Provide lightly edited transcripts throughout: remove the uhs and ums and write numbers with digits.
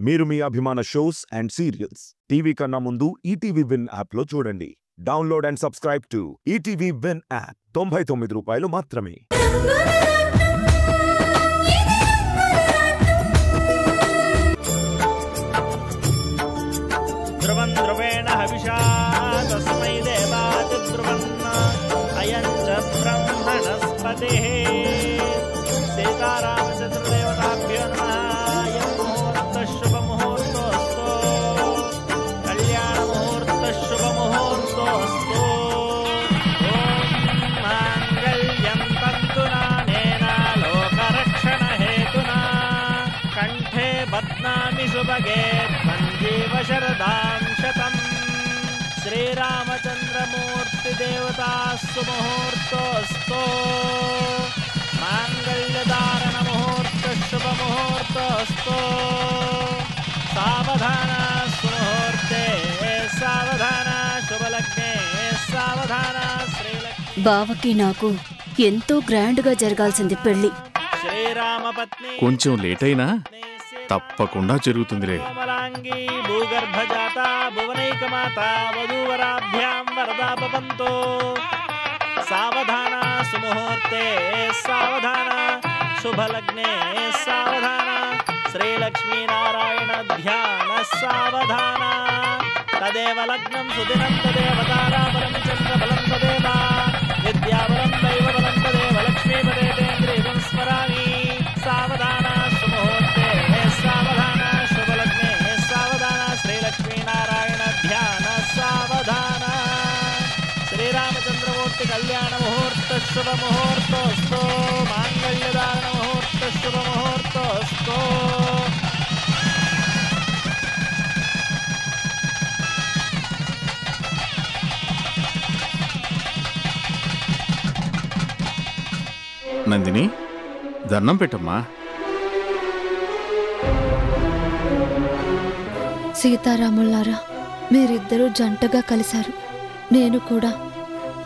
మీరు మీ అభిమాన shows and serials TV కన్నా ముందు ఈటీవీ విన్ యాప్ లో చూడండి. Download and subscribe to ETV win app. 99 రూపాయలు మాత్రమే. ధ్రువం ధ్రువేణ హవిషా తస్మై దేవాతి ధ్రువన్న అయం చ బ్రహ్మణస్పతిః. సీతారామచంద్రదేవతాభ్యో నమః. అయం ముహూర్తః శుభముహూర్తోऽస్తు. కళ్యాణముహూర్తః శుభముహూర్తోऽస్తు. ఓం మాంగళ్యం తంతునానేన లోకరక్షణహేతునా కంఠే బధ్నామి శుభగే జీవ శరదాం శతం. శ్రీరామచంద్రమూర్తి దేవతా సుముహూర్తోస్తు. మాంగళ్యధారణ ముహూర్త శుభముహూర్తోస్తు. సావధాన సుముహూర్తే సావధాన శుభలగ్నే సావధాన. శ్రీలక్ష్మి బావకి నాకు ఎంతో గ్రాండ్ గా జరగాల్సింది పెళ్లి. శ్రీరామపత్ని కొంచెం లేట్ అయినా తప్పకుండా జరుగుతుందిలే. కోమలాంగి భూగర్భజాత భువనైకమాత వధూవరాభ్యాం వరదాపవంతో. సావధాన సుముహూర్తే సావధాన శుభలగ్నే సావధాన. శ్రీలక్ష్మీనారాయణ ధ్యాన సావధాన. తదేవ లగ్నం సుదినం తదేవ తారాబలం చంద్రబలం తదేవ విద్యాబలం దైవబలం తదేవ లక్ష్మీపదేంద్రియం స్మరామి. సావధాన సుముహూర్తే సావధాన శుభలగ్నే సావధాన. శ్రీలక్ష్మీనారాయణ ధ్యాన సావధాన. శ్రీరామచంద్రమూర్తి కళ్యాణ ముహూర్త శుభముహూర్తోస్తు. మాంగళ్యధారణ ముహూర్త శుభముహూర్తోస్తు. నందిని, దండం పెట్టమ్మా. సీతారాములారా, మీరిద్దరూ జంటగా కలిశారు. నేను కూడా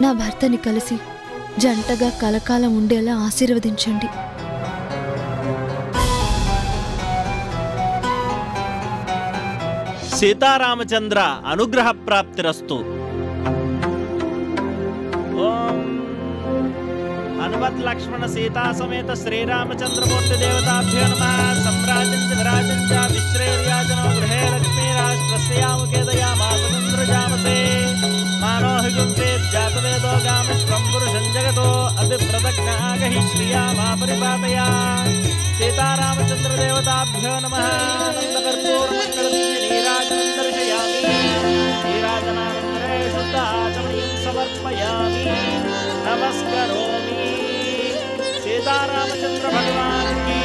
నా భర్తని కలిసి జంటగా కలకాలం ఉండేలా ఆశీర్వదించండి. సీతారామచంద్ర అనుగ్రహ ప్రాప్తిరస్తు. ఓం హనుమత్ లక్ష్మణ సీతా సమేత శ్రీరామచంద్రమూర్తి దేవతాభ్యో నమః. సమ్రాజం చ విరాజం చ విశ్రేర్యాజనో గృహే లక్ష్మీరాష్ట్రస్యాముఖే దయామాసంద్రజామసే. మానోహిగుంసే జాతవేదో గామశ్వం పురుషం జగతో అభిప్రదజ్ఞాగహి శ్రియా పరిపాతయా. సీతారామచంద్ర దేవతాభ్యో నమః. నందకర్పూరమంగళదీపనీరాజనం దర్శయామి. నీరాజనానంతరే శుద్ధాచమనీయం సమర్పయామి. నమస్కరోమి. సీతారామచంద్ర భగవాన్ की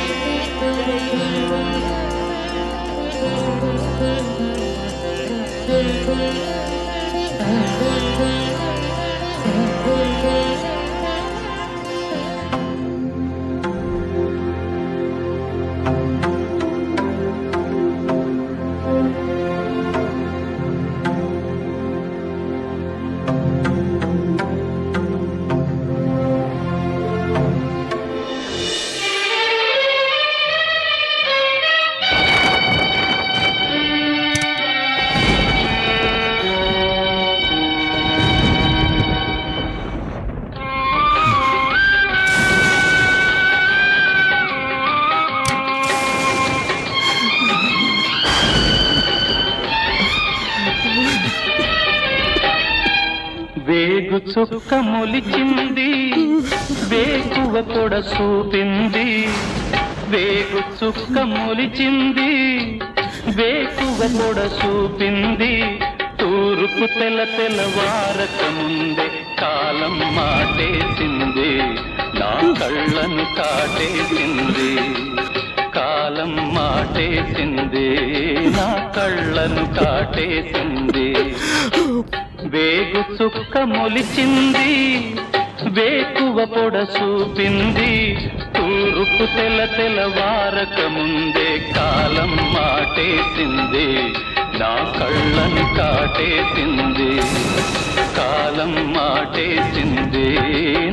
వేగు చుక్క మొలిచింది, వేగువ పొడ చూపింది. వేగు చుక్క మొలిచింది, వేగువ పొడ చూపింది. తూర్పు తెల్లవారక ముందే కాలం మాటేసింది. నా కళ్ళను కాటేసింది. కాలం మాటేసింది. నా కళ్ళను కాటేసింది. వేగు చుక్క మొలిచింది, వేకువ పొడ చూపింది. తూర్పు తెల్లవారక ముందే కాలం మాటేసింది. నా కళ్ళను కాటేసింది. కాలం మాటేసింది.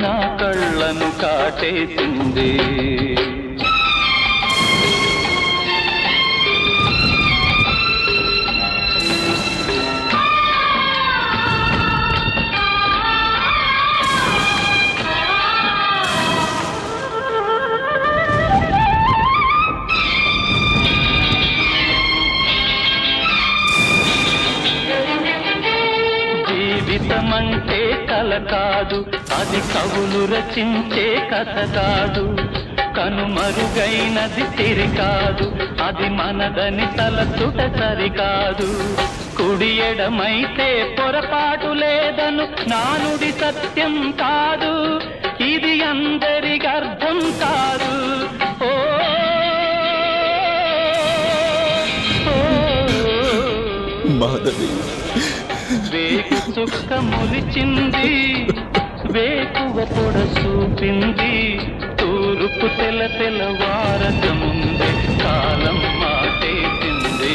నా కళ్ళను కాటేసింది. కాదు, అది కవులు రచించే కథ కాదు. కనుమరుగైనది తిరి కాదు, అది మనదని తలచుట సరికాదు. కుడి ఎడమైతే పొరపాటు లేదను నానుడి సత్యం కాదు, ఇది అందరికి అర్థం కాదు. ఓ మాధవి, వేగు చుక్క మొలిచింది, వేకువ పొడ చూపింది. తూరుపు తెల్లవారక ముందే కాలం మాటేసింది,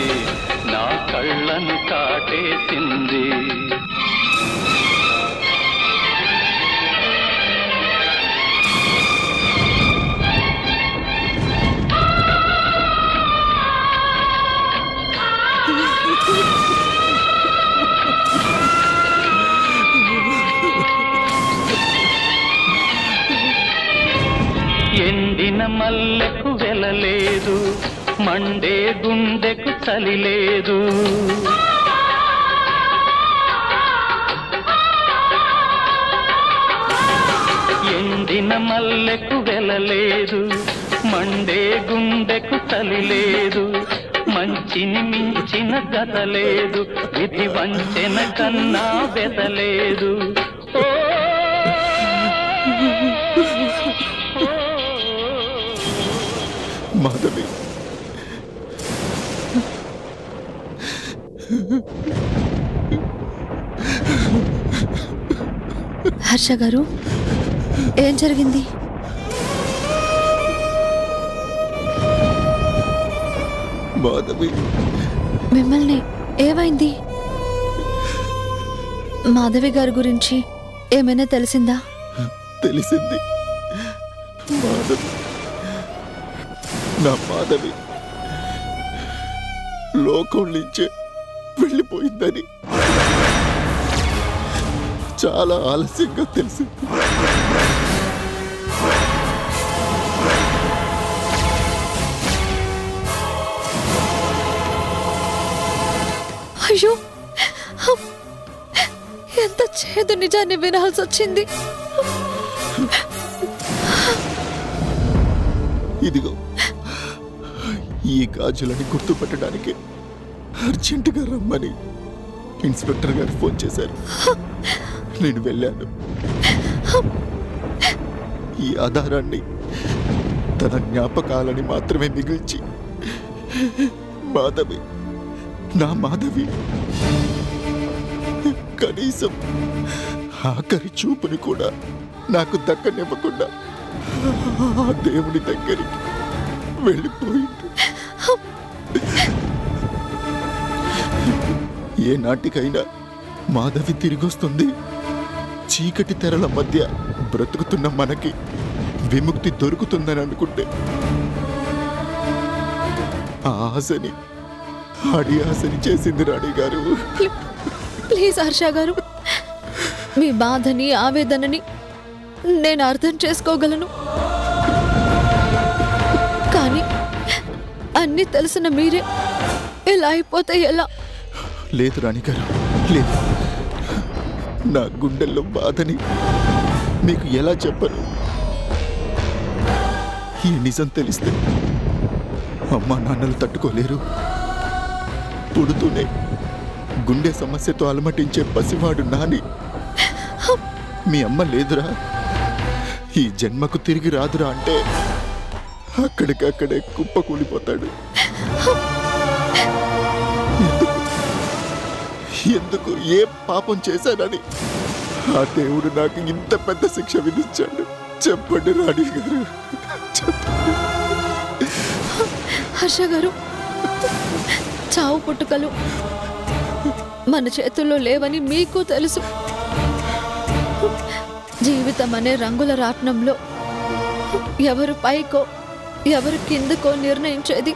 నా కళ్ళను కాటేసింది. ఎండిన మల్లెకు వెలలేదు, మండే గుండెకు చలి లేదు. ఎండిన మల్లెకు వెలలేదు, మండే గుండెకు చలి లేదు. మంచిని మించిన గత లేదు, విధి వంచెన కన్నా వెతలేదు. ఓ మాధవి, హర్ష గారు, ఏం జరిగింది? మాధవి, మిమ్మల్ని ఏమైంది? మాధవి గారి గురించి ఏమైనా తెలిసిందా? తెలిసింది. మాధవి, నా మాధవి లోకం నుంచే వెళ్ళిపోయిందని చాలా ఆలస్యంగా తెలిసింది. అయ్యో, ఎంత చేదు నిజాన్ని వినాల్సి వచ్చింది. ఇదిగో, ఈ గాజులని గుర్తుపట్టడానికి అర్జెంటుగా రమ్మని ఇన్స్పెక్టర్ గారు ఫోన్ చేశారు. నేను వెళ్ళాను. ఈ ఆధారాన్ని తన జ్ఞాపకాలని మాత్రమే మిగిల్చి, మాధవి, నా మాధవి కనీసం ఆఖరి చూపుని కూడా నాకు దక్కనివ్వకుండా ఆ దేవుని దగ్గరికి వెళ్ళిపోయింది. ఏ నాటికైనా మాధవి తిరిగొస్తుంది. చీకటి తెరల మధ్య బ్రతుకుతున్న మనకి విముక్తి దొరుకుతుందని అనుకుంటే ఆ ఆశని అడి ఆశని చేసింది రాణి గారు. ప్లీజ్ హర్ష గారు, మీ బాధని ఆవేదనని నేను అర్థం చేసుకోగలను. కానీ అన్నీ తెలిసిన మీరే ఇలా అయిపోతే ఎలా? లేదు రాణి గారు, లేదు. నా గుండెల్లో బాధని మీకు ఎలా చెప్పను? ఈ నిజం తెలిస్తే అమ్మా నాన్నలు తట్టుకోలేరు. పుడుతూనే గుండె సమస్యతో అలమటించే పసివాడు నాని మీ అమ్మ లేదురా, ఈ జన్మకు తిరిగి రాదురా అంటే అక్కడికక్కడే కుప్పకూలిపోతాడు. ఎందుకు, ఏ పాపం చేశానని ఆ దేవుడు నాకు ఇంత పెద్ద శిక్ష విధించాడు? చెప్పండి రాణి గారు, చెప్పండి. హర్ష గారు, చావు పుట్టుకలు మన చేతుల్లో లేవని మీకు తెలుసు. జీవితం అనే రంగుల రాట్నంలో ఎవరు పైకో ఎవరు కిందకో నిర్ణయించేది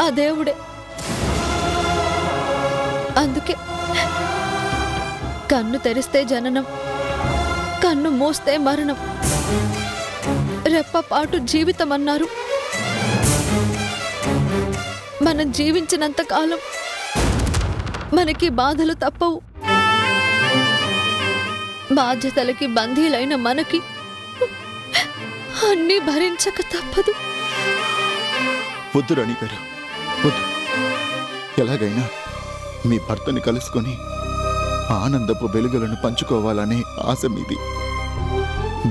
ఆ దేవుడే. అందుకే కన్ను తెరిస్తే జననం, కన్ను మూస్తే మరణం, రెప్పపాటు జీవితం అన్నారు. మనం జీవించినంత కాలం మనకి బాధలు తప్పవు. బాధ్యతలకి బందీలైన మనకి అన్నీ భరించక తప్పదు. వద్దు రాణి గారు, వద్దు. ఎలాగైనా మీ భర్తని కలుసుకొని ఆనందపు వెలుగులను పంచుకోవాలనే ఆశ మీది.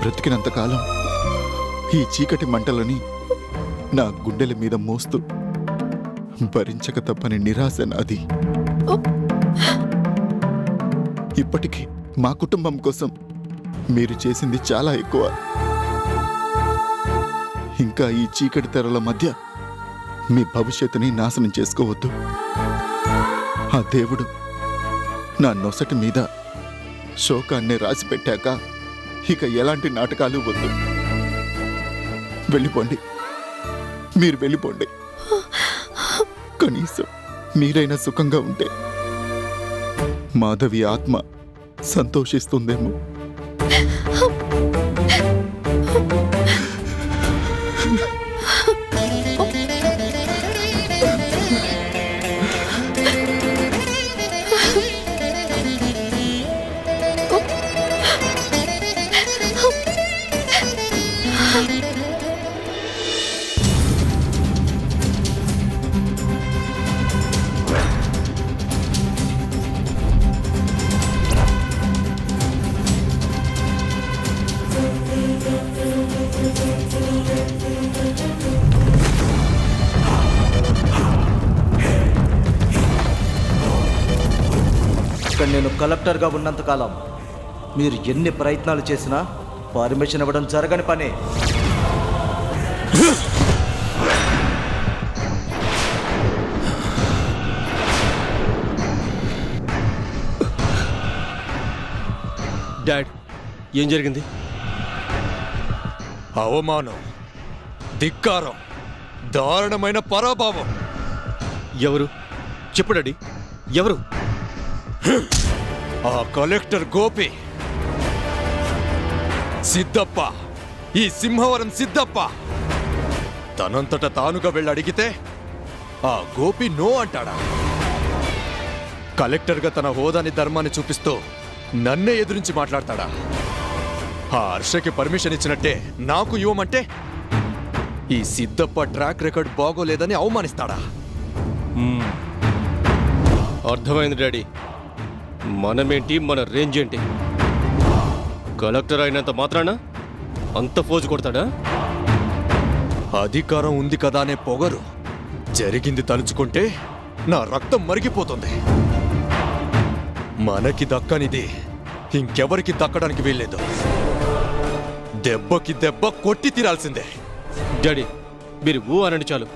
బ్రతికినంతకాలం ఈ చీకటి మంటలని నా గుండెల మీద మోస్తూ భరించక తప్పని నిరాశ నాది. ఇప్పటికీ మా కుటుంబం కోసం మీరు చేసింది చాలా ఎక్కువ. ఇంకా ఈ చీకటి తెరల మధ్య మీ భవిష్యత్తుని నాశనం చేసుకోవద్దు. ఆ దేవుడు నా నొసటి మీద శోకాన్ని రాసిపెట్టాక ఇక ఎలాంటి నాటకాలు వద్దు. వెళ్ళిపోండి, మీరు వెళ్ళిపోండి. కనీసం మీరైనా సుఖంగా ఉంటే మాధవి ఆత్మ సంతోషిస్తుందేమో. ఇక్కడ నేను కలెక్టర్గా ఉన్నంతకాలం మీరు ఎన్ని ప్రయత్నాలు చేసినా పర్మిషన్ ఇవ్వడం జరగని పని. డాడ్, ఏం జరిగింది? అవమానం, ధిక్కారం, దారుణమైన పరాభావం. ఎవరు? చెప్పు డాడీ, ఎవరు? ఆ కలెక్టర్ గోపి, సిద్ధప్ప, ఈ సింహవరం సిద్ధప్ప. తనంతట తానుగా వెళ్ళి అడిగితే ఆ గోపి నో అంటాడా? కలెక్టర్గా తన హోదాని ధర్మాన్ని చూపిస్తూ నన్నే ఎదురించి మాట్లాడతాడా? ఆ హర్షకి పర్మిషన్ ఇచ్చినట్టే నాకు ఇవ్వమంటే ఈ సిద్ధప్ప ట్రాక్ రికార్డ్ బాగోలేదని అవమానిస్తాడా? అర్థమైంది డాడీ. మనమేంటి, మన రేంజ్ ఏంటి? కలెక్టర్ అయినంత మాత్రాన అంత ఫోజు కొడతాడా? అధికారం ఉంది కదా అనే పొగరు. జరిగింది తలుచుకుంటే నా రక్తం మరిగిపోతుంది. మనకి దక్కనిది ఇంకెవరికి దక్కడానికి వీల్లేదు. దెబ్బకి దెబ్బ కొట్టి తీరాల్సిందే. డాడీ, మీరు ఊ అనండి చాలు.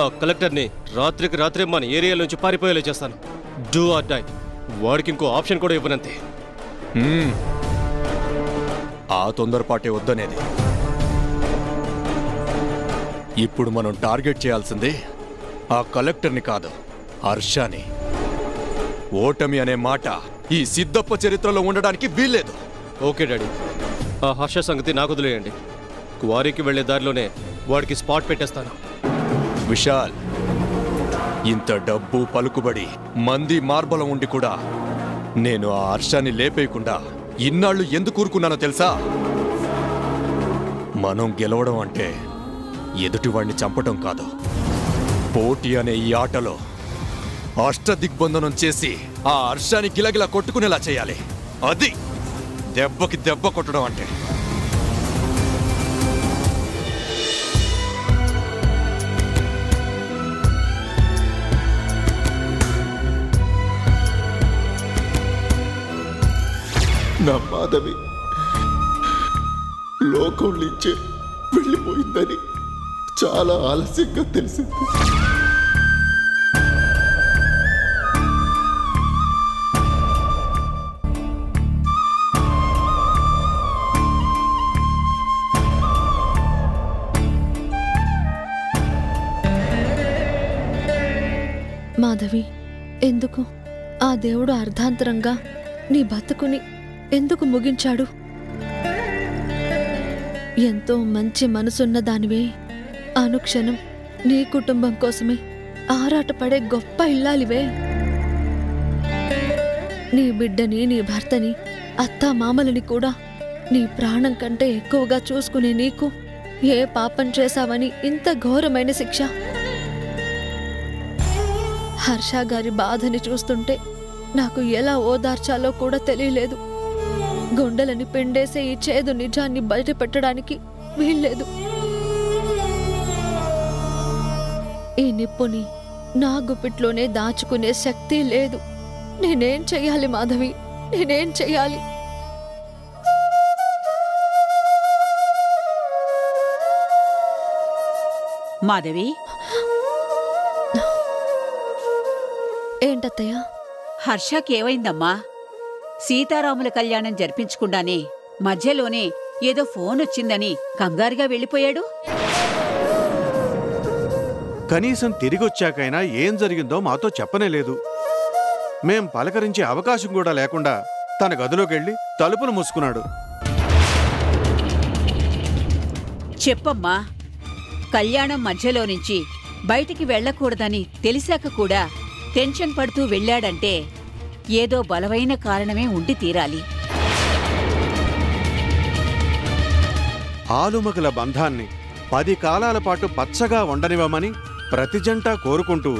ఆ కలెక్టర్ని రాత్రికి రాత్రే మన ఏరియా నుంచి పారిపోయేలా చేస్తాను. Do or die. వాడికి ఇంకో ఆప్షన్ కూడా ఇవ్వనంతే. ఆ తొందరపాటే వద్దనేది. ఇప్పుడు మనం టార్గెట్ చేయాల్సింది ఆ కలెక్టర్ని కాదు, హర్షాని. ఓటమి అనే మాట ఈ సిద్ధప్ప చరిత్రలో ఉండడానికి వీల్లేదు. ఓకే డాడీ, ఆ హర్ష సంగతి నాకు వదిలేయండి. క్వారీకి వెళ్లే దారిలోనే వాడికి స్పాట్ పెట్టేస్తాను. విశాల్, ఇంత డబ్బు, పలుకుబడి, మంది, మార్బలం ఉండి కూడా నేను ఆ హర్షాన్ని లేపేయకుండా ఇన్నాళ్ళు ఎందుకు ఊరుకున్నానో తెలుసా? మనం గెలవడం అంటే ఎదుటివాడిని చంపటం కాదు. పోటీ అనే ఈ ఆటలో అష్టదిగ్బంధనం చేసి ఆ హర్షాన్ని గిలగిలా కొట్టుకునేలా చేయాలి. అది దెబ్బకి దెబ్బ కొట్టడం అంటే. నా మాధవి లోకం నుంచే వెళ్ళిపోయిందని చాలా ఆలస్యంగా తెలిసింది. మాధవి, ఎందుకు ఆ దేవుడు అర్ధాంతరంగా నీ బతుకుని ఎందుకు ముగించాడు? ఎంతో మంచి మనసున్న దానివే అనుక్షణం నీ కుటుంబం కోసమే ఆరాటపడే గొప్ప ఇల్లాలివే. నీ బిడ్డని, నీ భర్తని అత్తా మామలని కూడా నీ ప్రాణం కంటే ఎక్కువగా చూసుకునే నీకు ఏ పాపం చేశావని ఇంత ఘోరమైన శిక్ష? హర్ష గారి బాధని చూస్తుంటే నాకు ఎలా ఓదార్చాలో కూడా తెలియలేదు. గుండెలని పిండేసే ఈ చేదు నిజాన్ని బయట పెట్టడానికి వీల్లేదు. ఈ నిప్పుని నా గుప్పిట్లోనే దాచుకునే శక్తి లేదు. నేనేం చెయ్యాలి మాధవి? నేనేం చెయ్యాలి? మాధవి, ఏంటత్తయ్య? హర్షకేమైందమ్మా? సీతారాముల కళ్యాణం జరిపించకుండానే మధ్యలోనే ఏదో ఫోన్ వచ్చిందని కంగారుగా వెళ్ళిపోయాడు. కనీసం తిరిగొచ్చాకైనా ఏం జరిగిందో మాతో చెప్పనే లేదు. మేం పలకరించే అవకాశం కూడా లేకుండా తన గదిలోకెళ్ళి తలుపులు మూసుకున్నాడు. చెప్పమ్మా, కళ్యాణం మధ్యలో నుంచి బయటికి వెళ్ళకూడదని తెలిసాక కూడా టెన్షన్ పడుతూ వెళ్ళాడంటే ఏదో బలమైన కారణమే ఉండి తీరాలి. ఆలుమగల బంధాన్ని 10 కాలాల పాటు పచ్చగా ఉండనివ్వమని ప్రతి జంట కోరుకుంటూ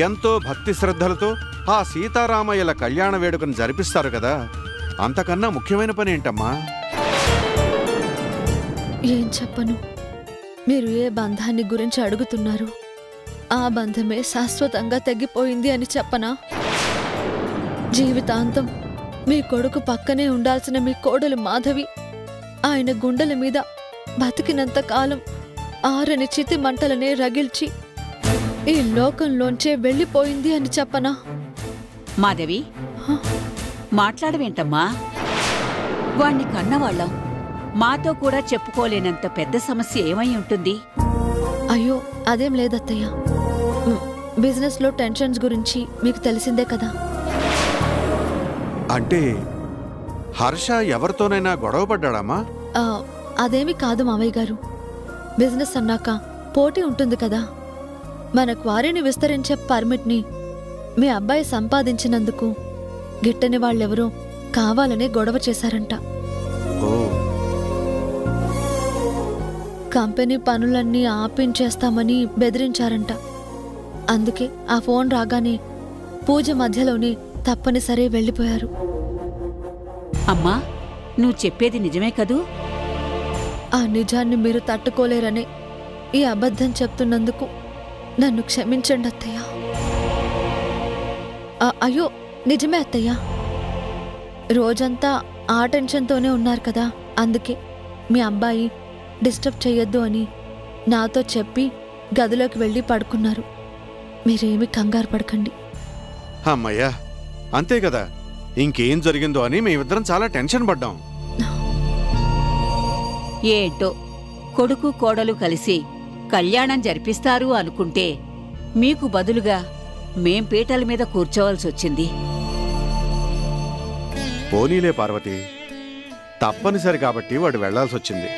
ఎంతో భక్తి శ్రద్ధలతో ఆ సీతారామయ్యల కళ్యాణ వేడుకను జరిపిస్తారు కదా, అంతకన్నా ముఖ్యమైన పని ఏంటమ్మా? ఏం చెప్పను. మీరు ఏ బంధాన్ని గురించి అడుగుతున్నారు? ఆ బంధమే శాశ్వతంగా తెగిపోయింది అని చెప్పనా? జీవితాంతం మీ కొడుకు పక్కనే ఉండాల్సిన మీ కోడలు మాధవి ఆయన గుండెల మీద బతికినంత కాలం ఆరని చితి మంటలనే రగిల్చి ఈ లోకంలోంచే వెళ్ళిపోయింది అని చెప్పనా? మాధవి, మాట్లాడవేంటమ్మా? వాణ్ణి కన్నవాళ్ళం, మాతో కూడా చెప్పుకోలేనంత పెద్ద సమస్య ఏమై ఉంటుంది? అయ్యో, అదేం లేదత్తయ్య. బిజినెస్లో టెన్షన్స్ గురించి మీకు తెలిసిందే కదా. అంటే హర్ష ఎవరితోనైనా గొడవ పడ్డాడమ్మా? అదేమి కాదు మావయ్య గారు. బిజినెస్ అన్నాక పోటీ ఉంటుంది కదా. మన క్వారీని విస్తరించే పర్మిట్ని మీ అబ్బాయి సంపాదించినందుకు గిట్టని వాళ్ళెవరో కావాలనే గొడవ చేశారంట. కంపెనీ పనులన్నీ ఆపించేస్తామని బెదిరించారంట. అందుకే ఆ ఫోన్ రాగానే పూజ మధ్యలోనే తప్పనిసరి వెళ్ళిపోయారు. అమ్మా, నువ్వు చెప్పేది నిజమే కదూ? ఆ నిజాన్ని మీరు తట్టుకోలేరనే ఈ అబద్ధం చెప్తున్నందుకు నన్ను క్షమించండి అత్తయ్య. అయ్యో, నిజమే అత్తయ్య. రోజంతా ఆ టెన్షన్తోనే ఉన్నారు కదా, అందుకే మీ అబ్బాయి డిస్టర్బ్ చెయ్యొద్దు అని నాతో చెప్పి గదిలోకి వెళ్ళి పడుకున్నారు. మీరేమీ కంగారు పడకండి. అమ్మయ్యా, అంతే కదా. ఇంకేం జరిగిందో అని మేమిద్దరం చాలా టెన్షన్ పడ్డాం. ఏంటో, కొడుకు కోడలు కలిసి కళ్యాణం జరిపిస్తారు అనుకుంటే మీకు బదులుగా మేం పీటల మీద కూర్చోవలసొచ్చింది. పోనీలే పార్వతి, తప్పనిసరి కాబట్టి వాడు వెళ్లాల్సొచ్చింది.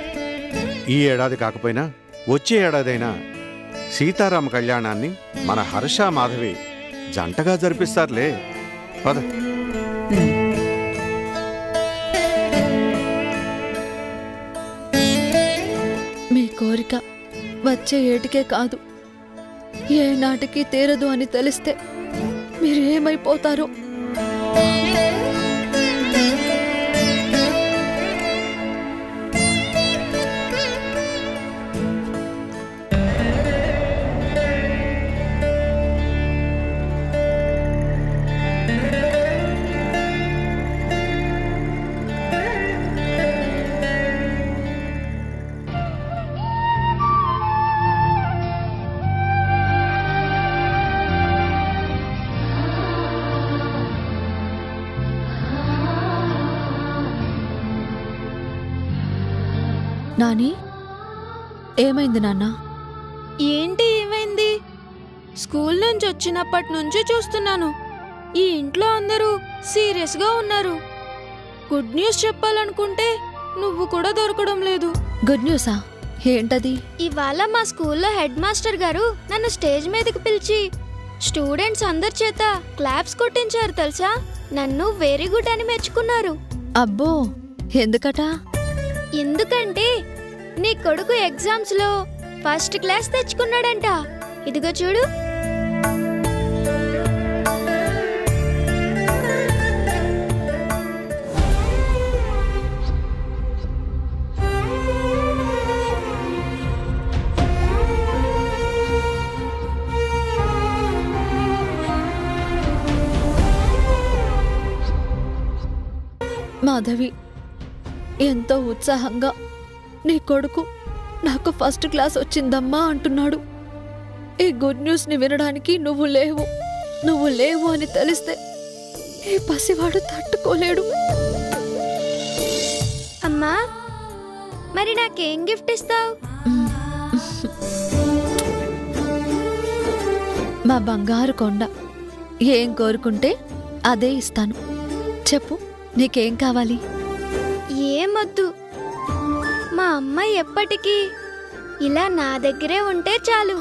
ఈ ఏడాది కాకపోయినా వచ్చే ఏడాదైనా సీతారామ కళ్యాణాన్ని మన హర్ష మాధవి జంటగా జరిపిస్తారులే. పద. మీ కోరిక వచ్చే ఏటికే కాదు, ఏ నాటికి తీరదు అని తెలిస్తే మీరేమైపోతారో. నాని, ఏమైంది నాన్న? ఏంటి ఏమైంది? స్కూల్ నుంచి వచ్చినప్పటి నుంచి చూస్తున్నాను, ఈ ఇంట్లో అందరూ సీరియస్గా ఉన్నారు. గుడ్ న్యూస్ చెప్పాలనుకుంటే నువ్వు కూడా దొరకడం లేదు. గుడ్ న్యూసా? ఏంటది? ఇవాళ మా స్కూల్లో హెడ్ మాస్టర్ గారు నన్ను స్టేజ్ మీదకి పిలిచి స్టూడెంట్స్ అందరి చేత క్లాప్స్ కొట్టించారు తెలుసా. నన్ను వెరీ గుడ్ అని మెచ్చుకున్నారు. అబ్బో ఎందుకట? ఎందుకంటే నీ కొడుకు ఎగ్జామ్స్ లో ఫస్ట్ క్లాస్ తెచ్చుకున్నాడంట. ఇదిగో చూడు. మాధవి ఎంతో ఉత్సాహంగా నీ కొడుకు నాకు ఫస్ట్ క్లాస్ వచ్చిందమ్మా అంటున్నాడు. ఈ గుడ్ న్యూస్ని వినడానికి నువ్వు లేవు అని తెలిస్తే ఈ పసివాడు తట్టుకోలేడు. అమ్మా, మరి నాకేం గిఫ్ట్ ఇస్తావు? మా బంగారు కొండ. ఏం కోరుకుంటే అదే ఇస్తాను. చెప్పు, నీకేం కావాలి? ఏమొద్దు. మా అమ్మ ఎప్పటికీ ఇలా నా దగ్గరే ఉంటే చాలు.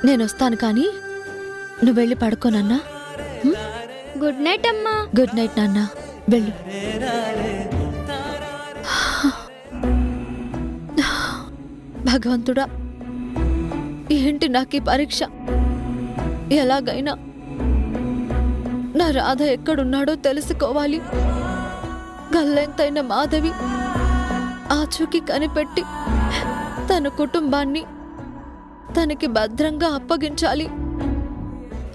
నేనొస్తాను కానీ నువ్వు వెళ్ళి పడుకోనన్నా. గుడ్ నైట్ అమ్మా. గుడ్ నైట్ నాన్న. వెళ్ళు. భగవంతుడా, ఏంటి నాకు ఈ పరీక్ష? ఎలాగైనా నా రాధ ఎక్కడున్నాడో తెలుసుకోవాలి. గల్లెంతైన మాధవి ఆచూకీ కనిపెట్టి తన కుటుంబాన్ని తనకి భద్రంగా అప్పగించాలి.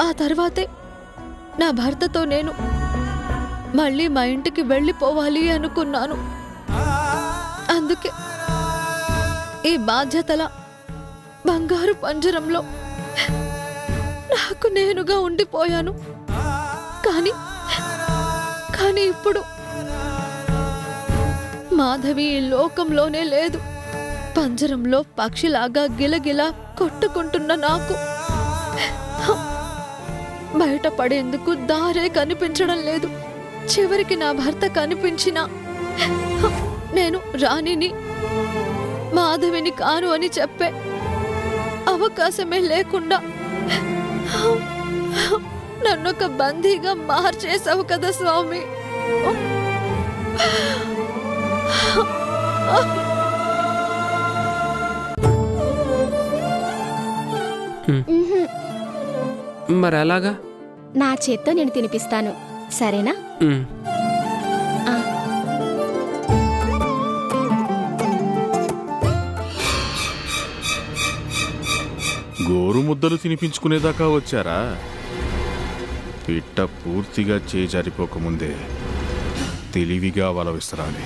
ఆ తర్వాతే నా భర్తతో నేను మళ్ళీ మా ఇంటికి వెళ్ళిపోవాలి అనుకున్నాను. అందుకే ఈ బాధ్యతల బంగారు పంజరంలో నాకు నేనుగా ఉండిపోయాను. కానీ ఇప్పుడు మాధవి ఈ లోకంలోనే లేదు. పంజరంలో పక్షిలాగా గిలగిలా కొట్టుకుంటున్న నాకు బయటపడేందుకు దారే కనిపించడం లేదు. చివరికి నా భర్త కనిపించినా నేను రాణిని, మాధవిని కాను అని చెప్పే అవకాశమే లేకుండా నన్నొక బందీగా మార్చేసావు కదా స్వామి. మరి అలాగా? నా చేత్తో నేను తినిపిస్తాను, సరేనా? గోరుముద్దలు తినిపించుకునేదాకా వచ్చారా? పిట్ట పూర్తిగా చేజారిపోకముందే తెలివిగా వల విసరాలి.